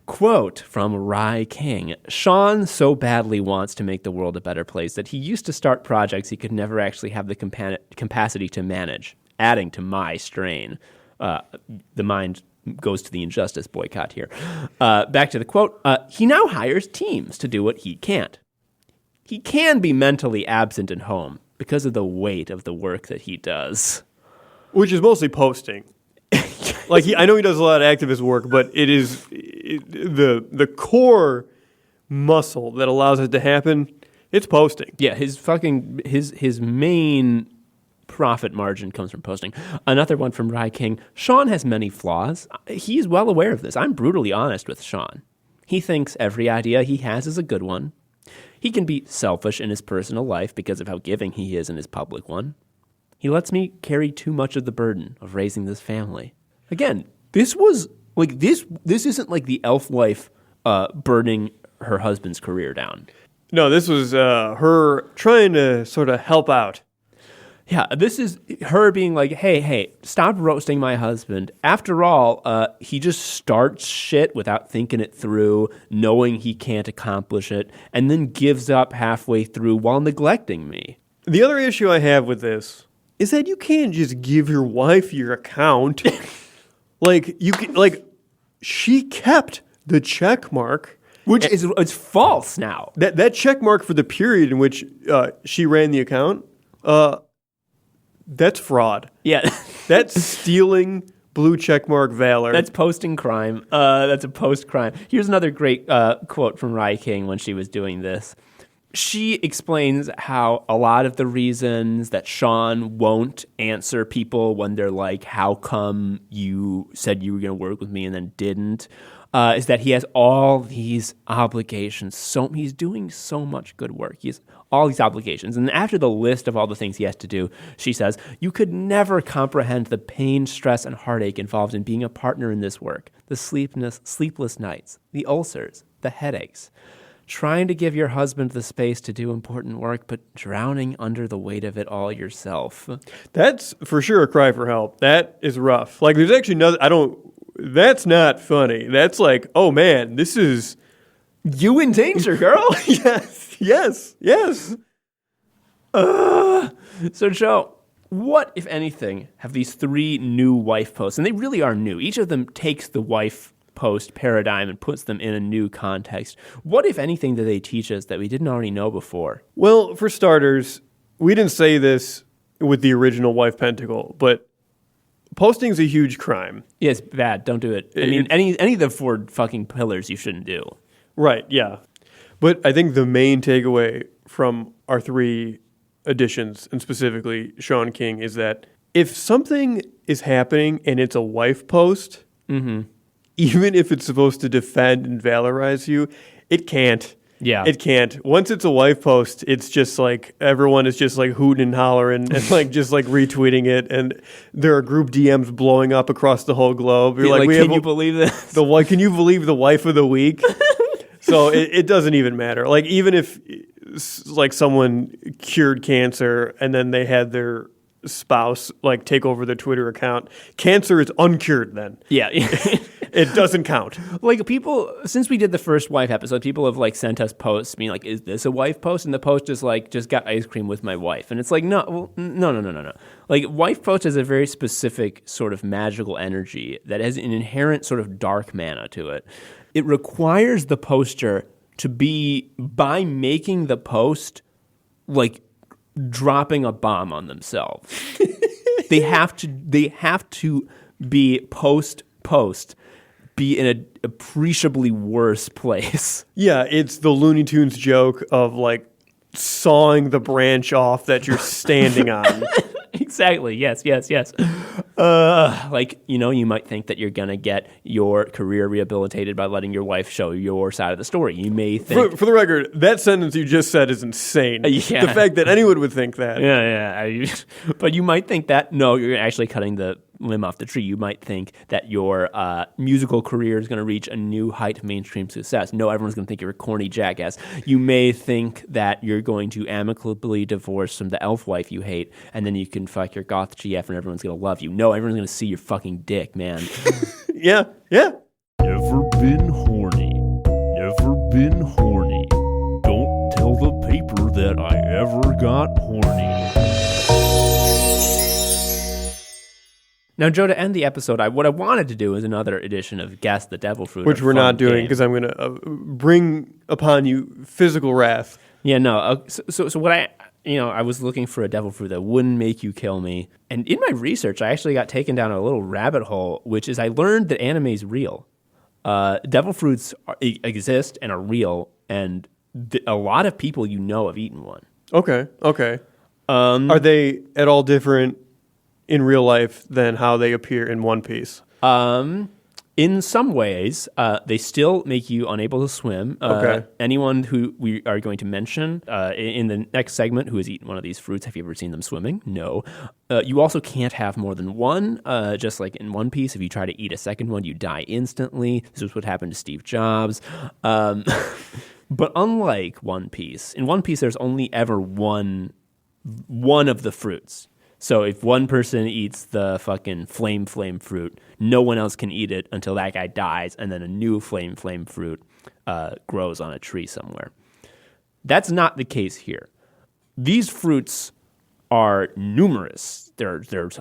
Quote from Rye King: Sean so badly wants to make the world a better place that he used to start projects he could never actually have the capacity to manage, adding to my strain. The mind goes to the injustice boycott here. Back to the quote. He now hires teams to do what he can't. He can be mentally absent at home because of the weight of the work that he does. Which is mostly posting. Like, I know he does a lot of activist work, but it is the core muscle that allows it to happen, it's posting. Yeah, his main profit margin comes from posting. Another one from Rye King. Sean has many flaws. He's well aware of this. I'm brutally honest with Sean. He thinks every idea he has is a good one. He can be selfish in his personal life because of how giving he is in his public one. He lets me carry too much of the burden of raising this family. Again, this was like this isn't like the elf wife burning her husband's career down. No, this was her trying to sort of help out. Yeah, this is her being like, hey, stop roasting my husband. After all, he just starts shit without thinking it through, knowing he can't accomplish it, and then gives up halfway through while neglecting me. The other issue I have with this is that you can't just give your wife your account. She kept the check mark. Which is it's false now. That check mark for the period in which she ran the account, that's fraud. Yeah. That's stealing blue checkmark valor. That's posting crime. That's a post crime. Here's another great quote from Rye King when she was doing this. She explains how a lot of the reasons that Sean won't answer people when they're like, how come you said you were going to work with me and then didn't, is that he has all these obligations. He's doing so much good work. He has all these obligations. And after the list of all the things he has to do, she says, you could never comprehend the pain, stress, and heartache involved in being a partner in this work. The sleepless nights, the ulcers, the headaches. Trying to give your husband the space to do important work, but drowning under the weight of it all yourself. That's for sure a cry for help. That is rough. Like, there's actually that's not funny. That's like, oh man, this is... You in danger, girl. Yes. So, Joe, what, if anything, have these three new wife posts, and they really are new. Each of them takes the wife post paradigm and puts them in a new context. What, if anything, do they teach us that we didn't already know before? Well, for starters, we didn't say this with the original wife pentacle, but posting's a huge crime. Yeah, it's bad. Don't do it. I mean, any of the four fucking pillars you shouldn't do. Right, yeah. But I think the main takeaway from our three editions, and specifically Sean King, is that if something is happening and it's a wife post, even if it's supposed to defend and valorize you, it can't. Yeah. It can't. Once it's a wife post, it's just like everyone is just like hooting and hollering and like just like retweeting it, and there are group DMs blowing up across the whole globe. You're like, can you believe this? Can you believe the wife of the week? So it doesn't even matter. Like even if like someone cured cancer and then they had their spouse like take over their Twitter account, cancer is uncured then. Yeah. It doesn't count. Like people, since we did the first wife episode, people have like sent us posts being like, is this a wife post? And the post is like, just got ice cream with my wife. And it's like, no. Like wife post has a very specific sort of magical energy that has an inherent sort of dark mana to it. It requires the poster to be, by making the post, like dropping a bomb on themselves. They have to be post be in an appreciably worse place. Yeah, it's the Looney Tunes joke of like sawing the branch off that you're standing on. Exactly. Yes. Like, you might think that you're going to get your career rehabilitated by letting your wife show your side of the story. You may think... For the record, that sentence you just said is insane. Yeah. The fact that anyone would think that. Yeah. But you might think that, no, you're actually cutting the limb off the tree. You might think that your musical career is going to reach a new height of mainstream success. No, everyone's going to think you're a corny jackass. You may think that you're going to amicably divorce from the elf wife you hate, and then you can fuck your goth GF and everyone's going to love you. No, everyone's going to see your fucking dick, man. Yeah. Never been horny. Don't tell the paper that I ever got horny. Now, Joe, to end the episode, what I wanted to do is another edition of Guess the Devil Fruit. Which we're not doing because I'm going to bring upon you physical wrath. Yeah, no. So what I was looking for a devil fruit that wouldn't make you kill me. And in my research, I actually got taken down a little rabbit hole, which is I learned that anime is real. Devil fruits exist and are real, and a lot of people have eaten one. Okay. Are they at all different in real life than how they appear in One Piece? In some ways, they still make you unable to swim. Okay. Anyone who we are going to mention in the next segment who has eaten one of these fruits, have you ever seen them swimming? No. You also can't have more than one. Just like in One Piece, if you try to eat a second one, you die instantly. This is what happened to Steve Jobs. But unlike One Piece, in One Piece, there's only ever one of the fruits. So if one person eats the fucking flame fruit, no one else can eat it until that guy dies, and then a new flame fruit grows on a tree somewhere. That's not the case here. These fruits are numerous. There's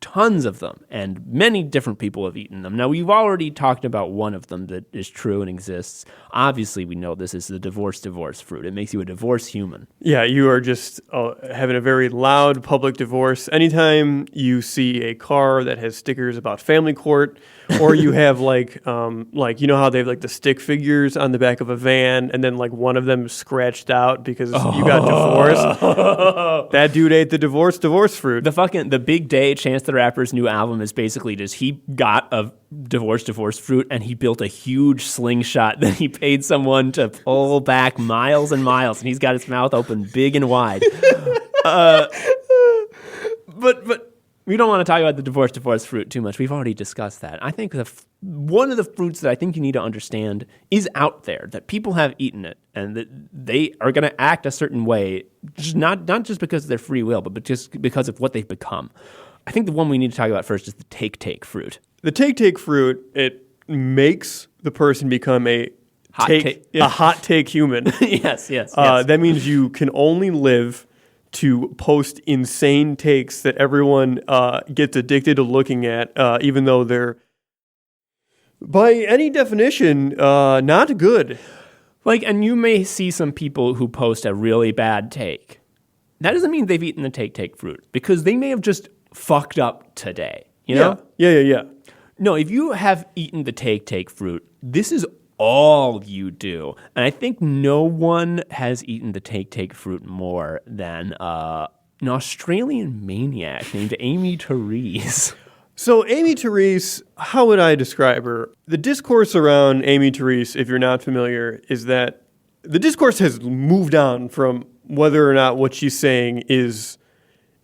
tons of them, and many different people have eaten them. Now, we've already talked about one of them that is true and exists. Obviously, we know this is the divorce fruit. It makes you a divorce human. Yeah, you are just having a very loud public divorce. Anytime you see a car that has stickers about family court, or you have like you know how they have like the stick figures on the back of a van, and then like one of them is scratched out because you got divorced. That dude ate the divorce fruit. The Big Day Chance the Rapper's new album is basically just he got a divorce fruit and he built a huge slingshot that he paid someone to pull back miles and miles, and he's got his mouth open big and wide. But we don't want to talk about the divorce fruit too much. We've already discussed that. I think one of the fruits that I think you need to understand is out there, that people have eaten it and that they are going to act a certain way, just not just because of their free will, but just because of what they've become. I think the one we need to talk about first is the take fruit. The take fruit, it makes the person become a hot take human. Yes. That means you can only live to post insane takes that everyone gets addicted to looking at, even though they're, by any definition, not good. And you may see some people who post a really bad take. That doesn't mean they've eaten the take fruit, because they may have just fucked up today. You know? Yeah. No, if you have eaten the take fruit, this is all you do. And I think no one has eaten the take fruit more than an Australian maniac named Amy Therese. So Amy Therese, how would I describe her? The discourse around Amy Therese, if you're not familiar, is that the discourse has moved on from whether or not what she's saying is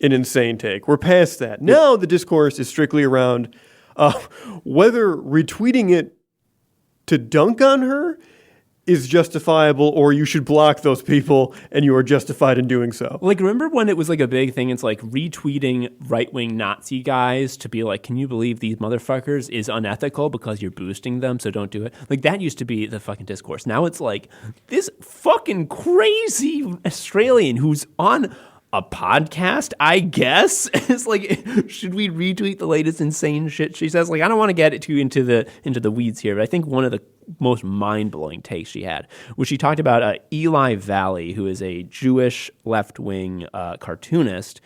an insane take. We're past that. Now the discourse is strictly around whether retweeting it to dunk on her is justifiable, or you should block those people and you are justified in doing so. Like, remember when it was like a big thing? It's like retweeting right-wing Nazi guys to be like, can you believe these motherfuckers is unethical because you're boosting them, so don't do it. Like, that used to be the fucking discourse. Now it's like, this fucking crazy Australian who's on a podcast, I guess. It's like, should we retweet the latest insane shit she says? Like, I don't want to get it too into the weeds here, but I think one of the most mind-blowing takes she had was she talked about Eli Valley, who is a Jewish left-wing cartoonist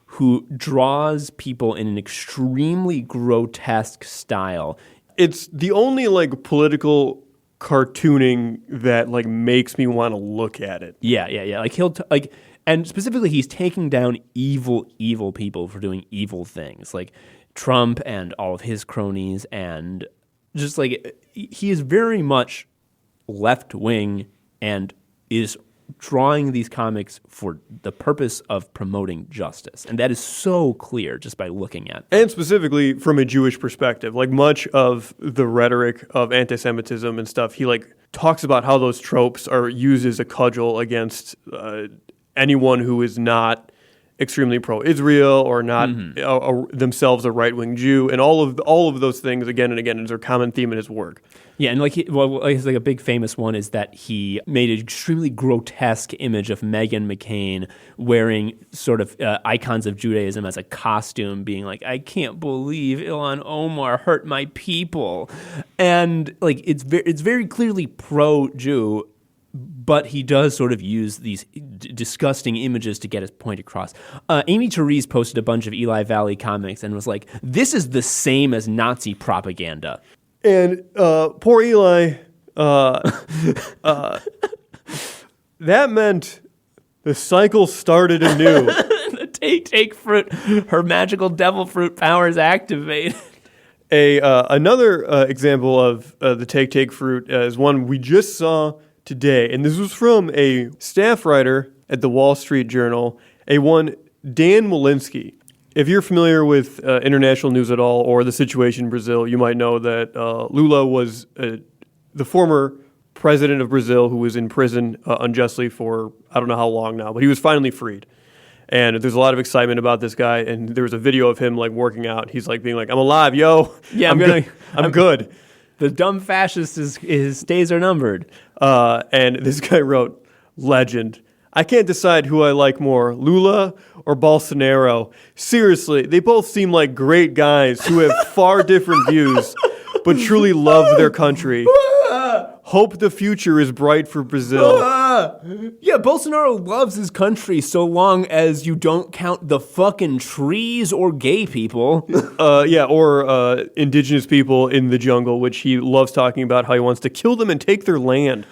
who draws people in an extremely grotesque style. It's the only like political cartooning that like makes me want to look at it. Yeah. Like and specifically, he's taking down evil people for doing evil things, like Trump and all of his cronies, and just like he is very much left wing and is drawing these comics for the purpose of promoting justice, and that is so clear just by looking at them. And specifically from a Jewish perspective, like much of the rhetoric of anti-Semitism and stuff, he like talks about how those tropes are used as a cudgel against anyone who is not extremely pro-Israel or not themselves a right-wing Jew, and all of those things again and again is a common theme in his work. Yeah, and like a big famous one is that he made an extremely grotesque image of Meghan McCain wearing sort of icons of Judaism as a costume, being like, "I can't believe Ilhan Omar hurt my people," and like it's very clearly pro-Jew. But he does sort of use these disgusting images to get his point across. Amy Therese posted a bunch of Eli Valley comics and was like, this is the same as Nazi propaganda. And poor Eli, that meant the cycle started anew. The take fruit, her magical devil fruit powers activate. Another example of the take fruit is one we just saw today, and this was from a staff writer at the Wall Street Journal, Dan Molinsky. If you're familiar with international news at all or the situation in Brazil, you might know that Lula was the former president of Brazil who was in prison unjustly for I don't know how long now, but he was finally freed. And there's a lot of excitement about this guy, and there was a video of him like working out. He's like being like, "I'm alive, yo. Yeah, I'm good. The dumb fascist his days are numbered." And this guy wrote, "Legend. I can't decide who I like more, Lula or Bolsonaro. Seriously, they both seem like great guys who have far different views, but truly love their country. Hope the future is bright for Brazil." Yeah, Bolsonaro loves his country so long as you don't count the fucking trees or gay people. Or indigenous people in the jungle, which he loves talking about how he wants to kill them and take their land.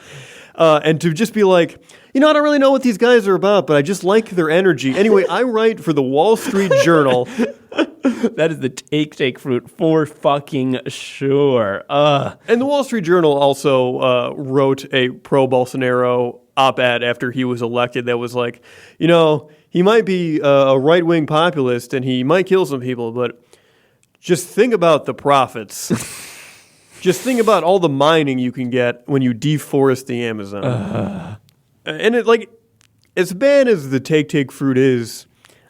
And to just be like, I don't really know what these guys are about, but I just like their energy. Anyway, I write for the Wall Street Journal. That is the take fruit for fucking sure. And the Wall Street Journal also wrote a pro-Bolsonaro op-ed after he was elected that was like, he might be a right-wing populist and he might kill some people, but just think about the profits. Just think about all the mining you can get when you deforest the Amazon. And it as bad as the take fruit is,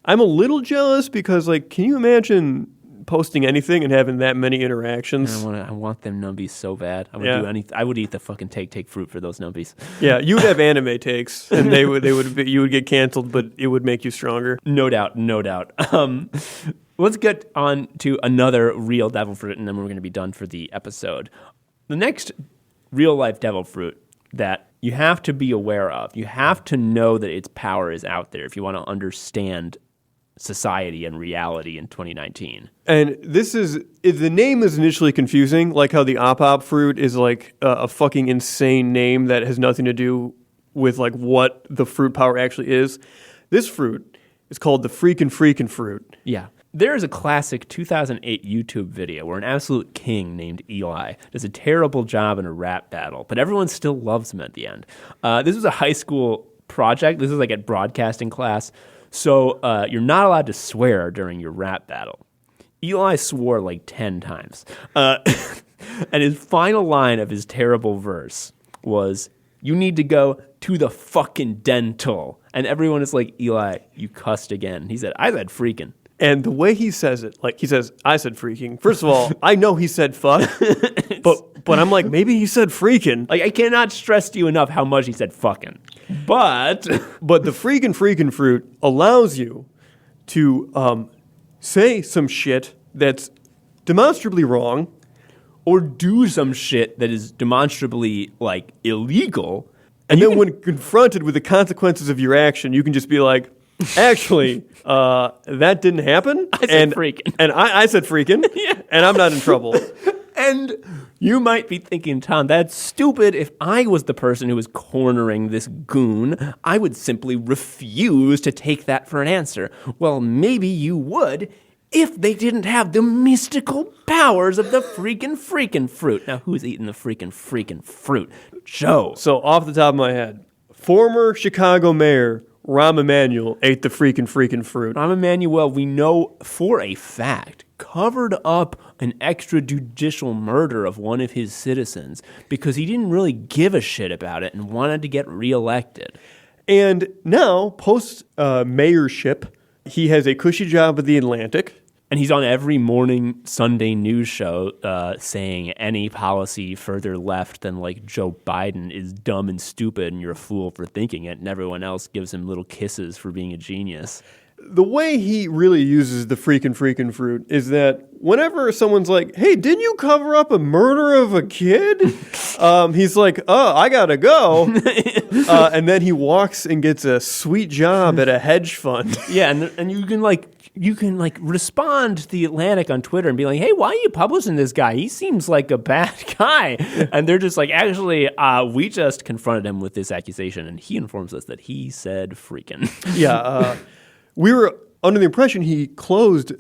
I'm a little jealous because can you imagine posting anything and having that many interactions? I want them numbies so bad. I would do anything. I would eat the fucking take fruit for those numbies. Yeah, you would have anime takes, and you would get canceled, but it would make you stronger. No doubt. Let's get on to another real devil fruit, and then we're going to be done for the episode. The next real-life devil fruit that you have to be aware of, you have to know that its power is out there if you want to understand society and reality in 2019. And the name is initially confusing, like how the op fruit is like a fucking insane name that has nothing to do with what the fruit power actually is. This fruit is called the freaking fruit. Yeah. There is a classic 2008 YouTube video where an absolute king named Eli does a terrible job in a rap battle, but everyone still loves him at the end. This was a high school project. This is like at broadcasting class. So you're not allowed to swear during your rap battle. Eli swore like 10 times. And his final line of his terrible verse was, "You need to go to the fucking dental." And everyone is like, "Eli, you cussed again." He said, "I said freaking." And the way he says it, like he says, "I said freaking." First of all, I know he said fuck, but I'm like, maybe he said freaking. Like, I cannot stress to you enough how much he said fucking. But the freaking fruit allows you to say some shit that's demonstrably wrong, or do some shit that is demonstrably, like, illegal. And then when confronted with the consequences of your action, you can just be like, actually, that didn't happen. I said freaking. And I said freaking, Yeah. and I'm not in trouble. And you might be thinking, Tom, that's stupid. If I was the person who was cornering this goon, I would simply refuse to take that for an answer. Well, maybe you would if they didn't have the mystical powers of the freaking fruit. Now, who's eating the freaking fruit? Joe. So off the top of my head, former Chicago mayor Rahm Emanuel ate the freaking fruit. Rahm Emanuel, we know for a fact, covered up an extrajudicial murder of one of his citizens because he didn't really give a shit about it and wanted to get reelected. And now, post-mayorship, he has a cushy job at The Atlantic. And he's on every morning Sunday news show saying any policy further left than like Joe Biden is dumb and stupid and you're a fool for thinking it. And everyone else gives him little kisses for being a genius. The way he really uses the freaking fruit is that whenever someone's like, "Hey, didn't you cover up a murder of a kid?" He's like, "Oh, I gotta go." And then he walks and gets a sweet job at a hedge fund. Yeah, and you can respond to The Atlantic on Twitter and be like, "Hey, why are you publishing this guy? He seems like a bad guy." And they're just like, "Actually, we just confronted him with this accusation, and he informs us that he said freaking." Yeah, we were under the impression he closed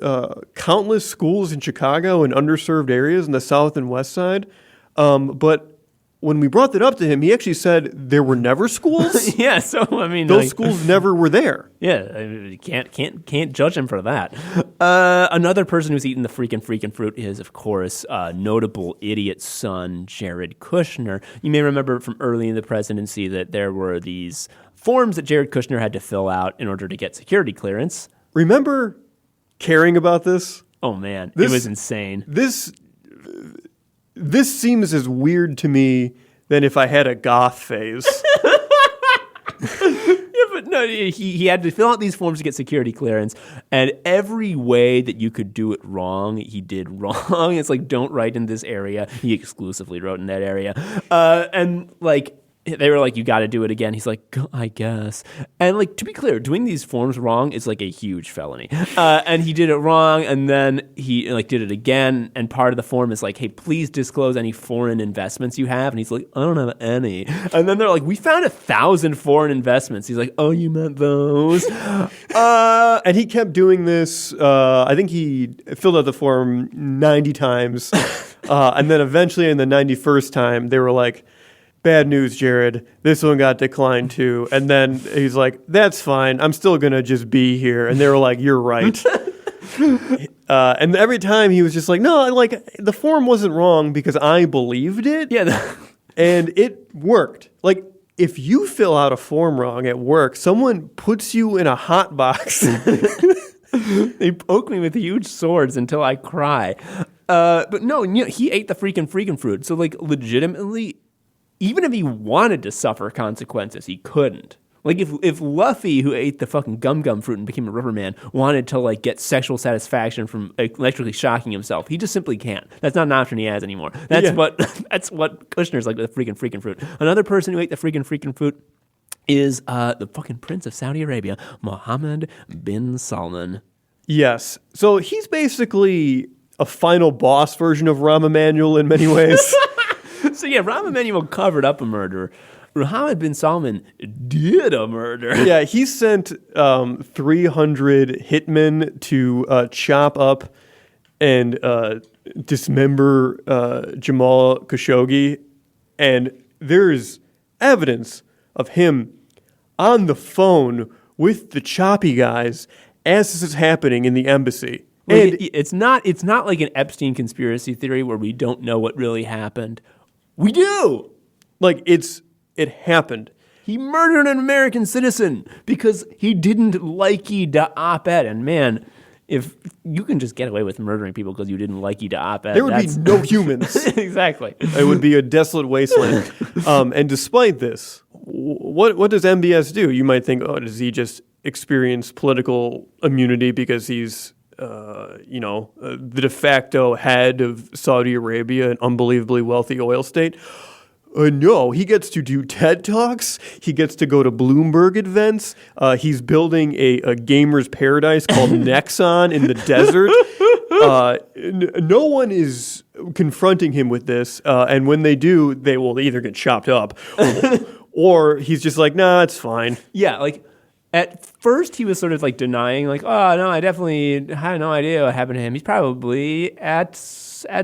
countless schools in Chicago and underserved areas in the South and West Side. But when we brought that up to him, he actually said there were never schools. Yeah, so I mean, those schools never were there. Yeah, I mean, you can't judge him for that. Another person who's eaten the freaking fruit is, of course, notable idiot son Jared Kushner. You may remember from early in the presidency that there were these forms that Jared Kushner had to fill out in order to get security clearance. Remember caring about this? Oh man, it was insane. This seems as weird to me than if I had a goth phase. Yeah, but no, he had to fill out these forms to get security clearance, and every way that you could do it wrong, he did wrong. It's like, don't write in this area. He exclusively wrote in that area. And like, they were like, you got to do it again. He's like, I guess. And like, to be clear, doing these forms wrong is like a huge felony. And he did it wrong, and then he like did it again. And part of the form is like, hey, please disclose any foreign investments you have. And he's like, I don't have any. And then they're like, we found 1,000 foreign investments. He's like, oh, you meant those? And he kept doing this. I think he filled out the form 90 times. And then eventually in the 91st time, they were like, bad news, Jared. This one got declined too. And then he's like, that's fine. I'm still going to just be here. And they were like, you're right. And every time he was just like, no, like the form wasn't wrong because I believed it. Yeah. And it worked. Like if you fill out a form wrong at work, someone puts you in a hot box. They poke me with huge swords until I cry. But no, he ate the freaking fruit. So like legitimately, even if he wanted to suffer consequences, he couldn't. Like if Luffy, who ate the fucking gum fruit and became a rubber man, wanted to like get sexual satisfaction from electrically shocking himself, he just simply can't. That's not an option he has anymore. That's what Kushner's like with the freaking fruit. Another person who ate the freaking fruit is the fucking Prince of Saudi Arabia, Mohammed bin Salman. Yes. So he's basically a final boss version of Rahm Emanuel in many ways. So yeah, Rahm Emanuel covered up a murder. Mohammed bin Salman did a murder. Yeah, he sent 300 hitmen to chop up and dismember Jamal Khashoggi, and there's evidence of him on the phone with the choppy guys as this is happening in the embassy. Like, And it's not like an Epstein conspiracy theory where we don't know what really happened. We do. like it happened. He murdered an American citizen because he didn't like the op-ed. And man, if you can just get away with murdering people because you didn't like the op-ed, There would be no humans. Exactly. It would be a desolate wasteland. And despite this, what does MBS do? You might think, oh, does he just experience political immunity because he's, the de facto head of Saudi Arabia, an unbelievably wealthy oil state? No, he gets to do TED Talks. He gets to go to Bloomberg events. He's building a gamer's paradise called Nexon in the desert. No one is confronting him with this. And when they do, they will either get chopped up or he's just like, nah, it's fine. Yeah, like at first he was sort of like denying, like, oh, no, I definitely had no idea what happened to him. He's probably at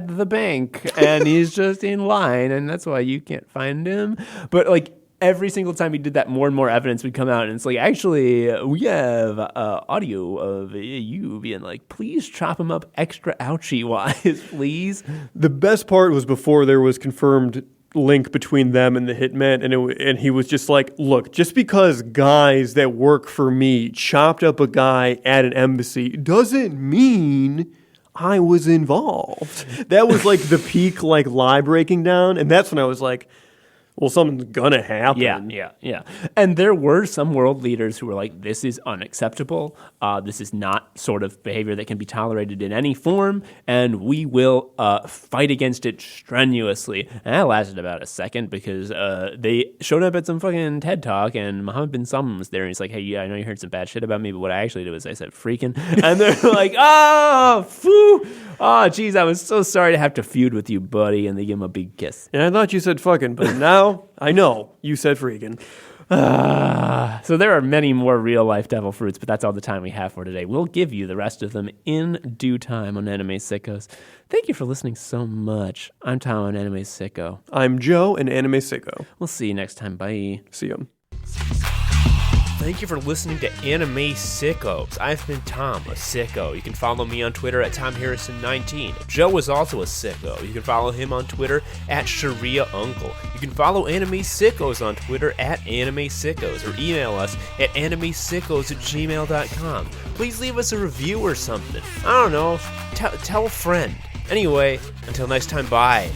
the bank and he's just in line and that's why you can't find him. But like every single time he did that, more and more evidence would come out, and it's like, actually we have audio of you being like, please chop him up extra ouchie wise, please. The best part was before there was confirmed link between them and the hitman, and he was just like, look, just because guys that work for me chopped up a guy at an embassy doesn't mean I was involved. That was like the peak, like lie breaking down. And that's when I was like, well, something's gonna happen. Yeah. And there were some world leaders who were like, this is unacceptable. This is not sort of behavior that can be tolerated in any form, and we will fight against it strenuously. And that lasted about a second because they showed up at some fucking TED Talk, and Mohammed bin Salman was there, and he's like, hey, yeah, I know you heard some bad shit about me, but what I actually did was I said freaking. And they're like, oh, phoo. Oh, geez, I was so sorry to have to feud with you, buddy. And they give him a big kiss. And I thought you said fucking, but now I know you said freaking. So there are many more real-life devil fruits, but that's all the time we have for today. We'll give you the rest of them in due time on Anime Sickos. Thank you for listening so much. I'm Tom on Anime Sicko. I'm Joe, an anime sicko. We'll see you next time. Bye. See ya. Thank you for listening to Anime Sickos. I've been Tom, a sicko. You can follow me on Twitter at TomHarrison19. Joe is also a sicko. You can follow him on Twitter at Sharia Uncle. You can follow Anime Sickos on Twitter at Anime Sickos, or email us at animesickos@gmail.com. Please leave us a review or something. I don't know. Tell a friend. Anyway, until next time, bye.